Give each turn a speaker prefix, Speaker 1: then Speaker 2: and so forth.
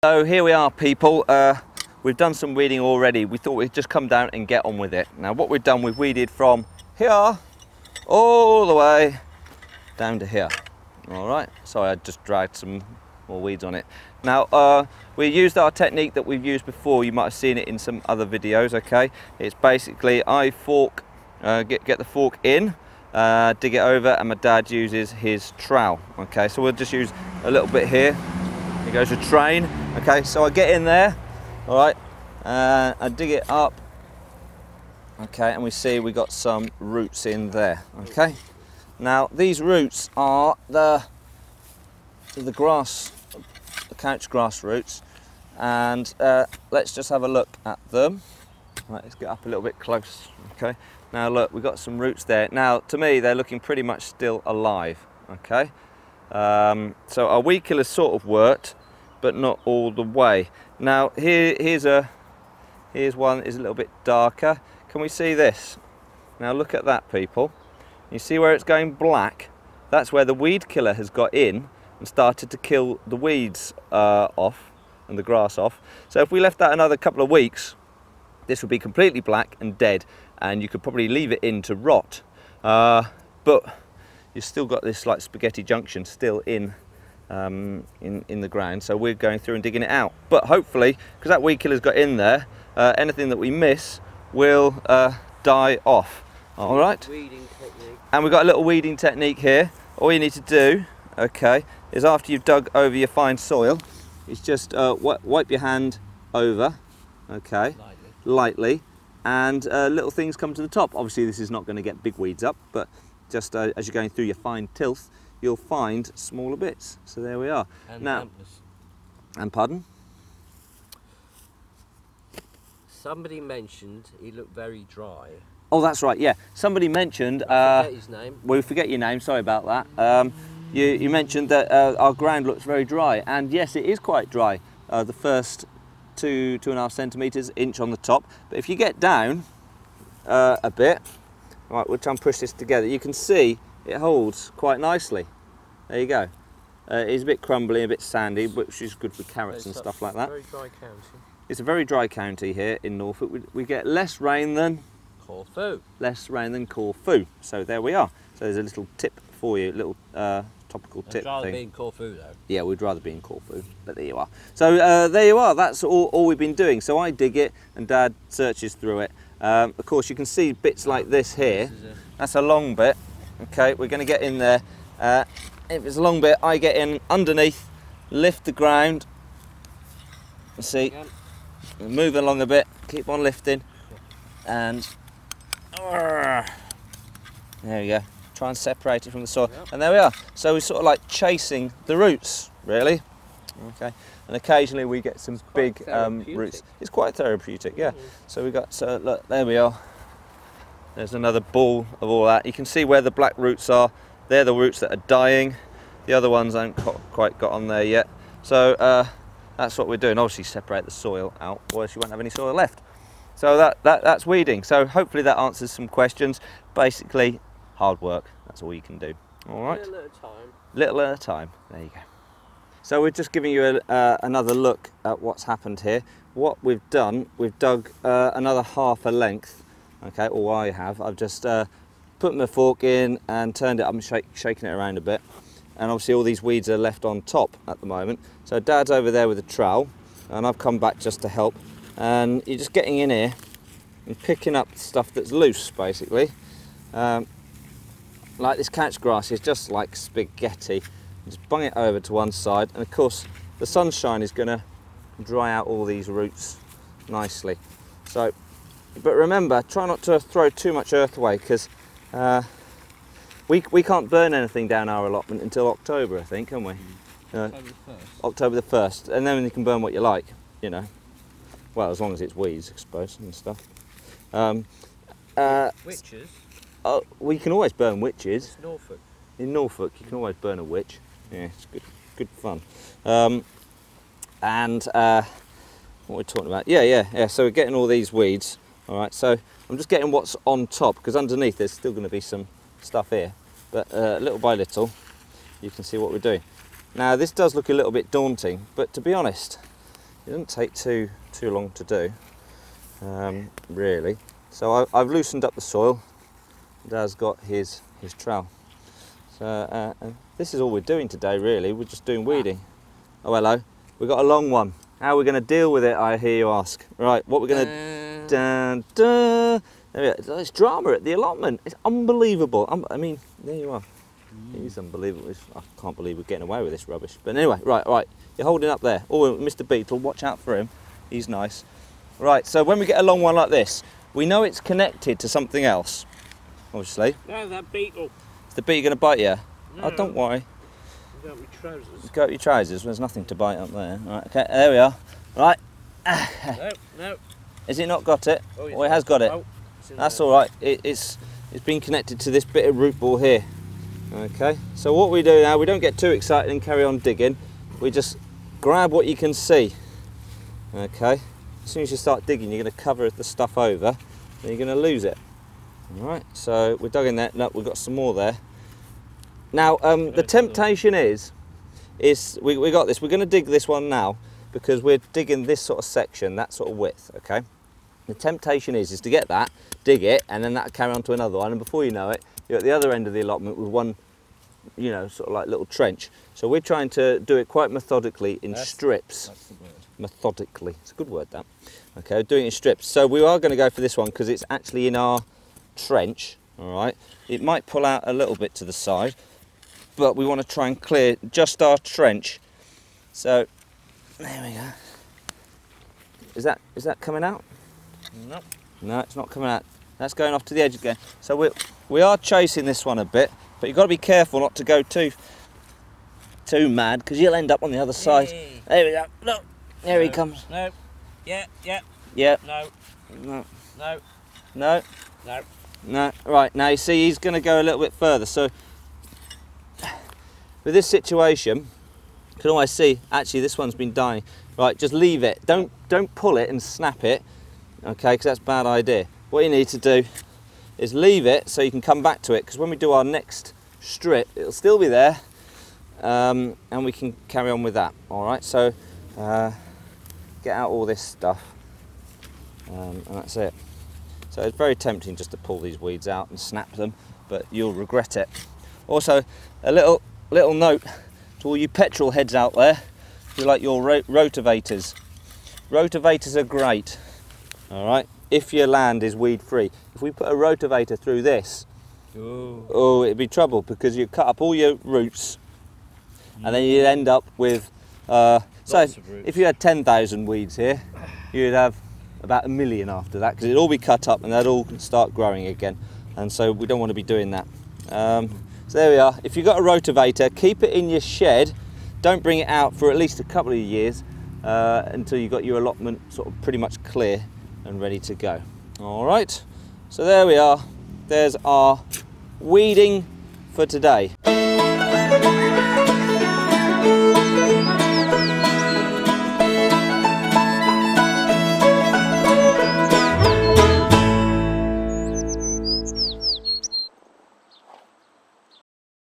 Speaker 1: So here we are, people. We've done some weeding already. We thought we'd just come down and get on with it. Now what we've done, we've weeded from here all the way down to here. All right, sorry, I just dragged some more weeds on it. Now we used our technique that we've used before. You might have seen it in some other videos. Okay, it's basically I fork, get the fork in, dig it over, and my dad uses his trowel. Okay, so we'll just use a little bit here. It goes a train. Okay, so I get in there, all right, I dig it up. Okay, and we see we got some roots in there. Okay, now these roots are the grass, the couch grass roots, and let's just have a look at them. Right, let's get up a little bit close. Okay, now look, we've got some roots there. Now to me they're looking pretty much still alive. Okay, so our weed killer's sort of worked, but not all the way. Now here's one is a little bit darker. Can we see this? Now look at that, people. You see where it's going black? That's where the weed killer has got in and started to kill the weeds off and the grass off. So if we left that another couple of weeks, this would be completely black and dead, and you could probably leave it in to rot. But you've still got this like spaghetti junction still in the ground, so we're going through and digging it out. But hopefully, because that weed killer's got in there, anything that we miss will die off. All right. Weeding technique. And we've got a little weeding technique here. All you need to do, okay, is after you've dug over your fine soil, is just wipe your hand over, okay, lightly, and little things come to the top. Obviously, this is not going to get big weeds up, but just as you're going through your fine tilth, you'll find smaller bits. So there we are. And now, dampness. And pardon?
Speaker 2: Somebody mentioned he looked very dry.
Speaker 1: Oh, that's right, yeah. Somebody mentioned...
Speaker 2: I forget his name.
Speaker 1: We forget your name, sorry about that. You mentioned that our ground looks very dry, and yes, it is quite dry. The first 2.5 centimetres, inch on the top. But if you get down a bit, right, we'll try and push this together. You can see it holds quite nicely. There you go. It's a bit crumbly, a bit sandy, which is good for carrots and stuff like that.
Speaker 2: Very dry county.
Speaker 1: It's a very dry county here in Norfolk. We get less rain than
Speaker 2: Corfu.
Speaker 1: Less rain than Corfu. So there we are. So there's a little tip for you, a little topical tip thing.
Speaker 2: I'd rather be in Corfu though.
Speaker 1: Yeah, we'd rather be in Corfu, but there you are. So there you are. That's all we've been doing. So I dig it and Dad searches through it. Of course, you can see bits like this here. That's a long bit. Okay, we're going to get in there. If it's a long bit, I get in underneath, lift the ground. See, move along a bit, keep on lifting, and there we go. Try and separate it from the soil, and there we are. So we're sort of like chasing the roots, really. Okay, and occasionally we get some big roots. It's quite therapeutic, yeah. So we got, so look, there we are. There's another ball of all that. You can see where the black roots are. They're the roots that are dying. The other ones haven't quite got on there yet. So that's what we're doing. Obviously separate the soil out, or else you won't have any soil left. So that's weeding. So hopefully that answers some questions. Basically, hard work. That's all you can do. All right.
Speaker 2: Little at a time.
Speaker 1: Little at a time. There you go. So we're just giving you another look at what's happened here. What we've done, we've dug another half a length. Okay, or I have. I've just put my fork in and turned it up and shaking it around a bit. And obviously all these weeds are left on top at the moment. So Dad's over there with a trowel, and I've come back just to help. And you're just getting in here and picking up stuff that's loose, basically. Like this catch grass is just like spaghetti. Just bung it over to one side, and of course the sunshine is going to dry out all these roots nicely. So, but remember, try not to throw too much earth away, because we can't burn anything down our allotment until October, I think, can we?
Speaker 2: October the 1st.
Speaker 1: October the 1st, and then you can burn what you like, you know. Well, as long as it's weeds, I suppose, and stuff.
Speaker 2: Witches?
Speaker 1: Oh, we can always burn witches.
Speaker 2: It's Norfolk.
Speaker 1: In Norfolk, you can always burn a witch. Yeah, it's good fun. What are we talking about? Yeah. So we're getting all these weeds. All right. So I'm just getting what's on top, because underneath there's still going to be some stuff here. But little by little, you can see what we're doing. Now this does look a little bit daunting, but to be honest, It doesn't take too long to do, really. So I've loosened up the soil. Dad's got his trowel. So this is all we're doing today, really. We're just doing weeding. Oh, hello. We've got a long one. How are we going to deal with it, I hear you ask? Right, what we're going to... Dun, dun. There we go. It's drama at the allotment. It's unbelievable. I mean, there you are. It is unbelievable. I can't believe we're getting away with this rubbish. But anyway, right. You're holding up there. Oh, Mr. Beetle, watch out for him. He's nice. Right, so when we get a long one like this, we know it's connected to something else, obviously.
Speaker 2: No, that beetle.
Speaker 1: Is the beetle going to bite you?
Speaker 2: No.
Speaker 1: Oh, don't worry.
Speaker 2: Go up my trousers.
Speaker 1: Go up your trousers. There's nothing to bite up there. Right, okay, there we are. Right.
Speaker 2: No.
Speaker 1: Has it not got it?
Speaker 2: Oh,
Speaker 1: it has got it.
Speaker 2: Oh,
Speaker 1: That's all right. It's been connected to this bit of root ball here. Okay. So what we do now, we don't get too excited and carry on digging. We just grab what you can see. Okay. As soon as you start digging, you're going to cover the stuff over, then you're going to lose it. All right. So we dug in there. No, we've got some more there. Now the temptation is we got this. We're going to dig this one now because we're digging this sort of section, that sort of width. Okay. The temptation is to get that, dig it, and then that'll carry on to another one, and before you know it, you're at the other end of the allotment with one, you know, sort of like little trench. So we're trying to do it quite methodically in strips.
Speaker 2: That's the word.
Speaker 1: Methodically. It's a good word, that. Okay, doing it in strips. So we are going to go for this one because it's actually in our trench, all right? It might pull out a little bit to the side, but we want to try and clear just our trench. So, there we go. Is that coming out?
Speaker 2: Nope.
Speaker 1: No, it's not coming out. That's going off to the edge again. So we are chasing this one a bit, but you've got to be careful not to go too mad because you'll end up on the other side.
Speaker 2: Yay.
Speaker 1: There we go. Look, there he comes.
Speaker 2: No. Yeah.
Speaker 1: Yeah.
Speaker 2: No.
Speaker 1: No.
Speaker 2: No.
Speaker 1: No.
Speaker 2: No.
Speaker 1: No. Right, now you see he's going to go a little bit further. So with this situation, you can always see actually this one's been dying. Right, just leave it. Don't pull it and snap it. Okay, because that's a bad idea. What you need to do is leave it so you can come back to it, because when we do our next strip, it'll still be there, and we can carry on with that. All right, so get out all this stuff, and that's it. So it's very tempting just to pull these weeds out and snap them, but you'll regret it. Also, a little note to all you petrol heads out there who like your rotavators. Rotavators are great. All right, if your land is weed free. If we put a rotavator through this, oh, it'd be trouble because you cut up all your roots, and then you'd end up with so if you had 10,000 weeds here, you'd have about 1 million after that, because it'd all be cut up and they'd all start growing again, and so we don't want to be doing that. So there we are. If you've got a rotavator, keep it in your shed. Don't bring it out for at least a couple of years until you've got your allotment sort of pretty much clear and ready to go. All right, so there we are. There's our weeding for today.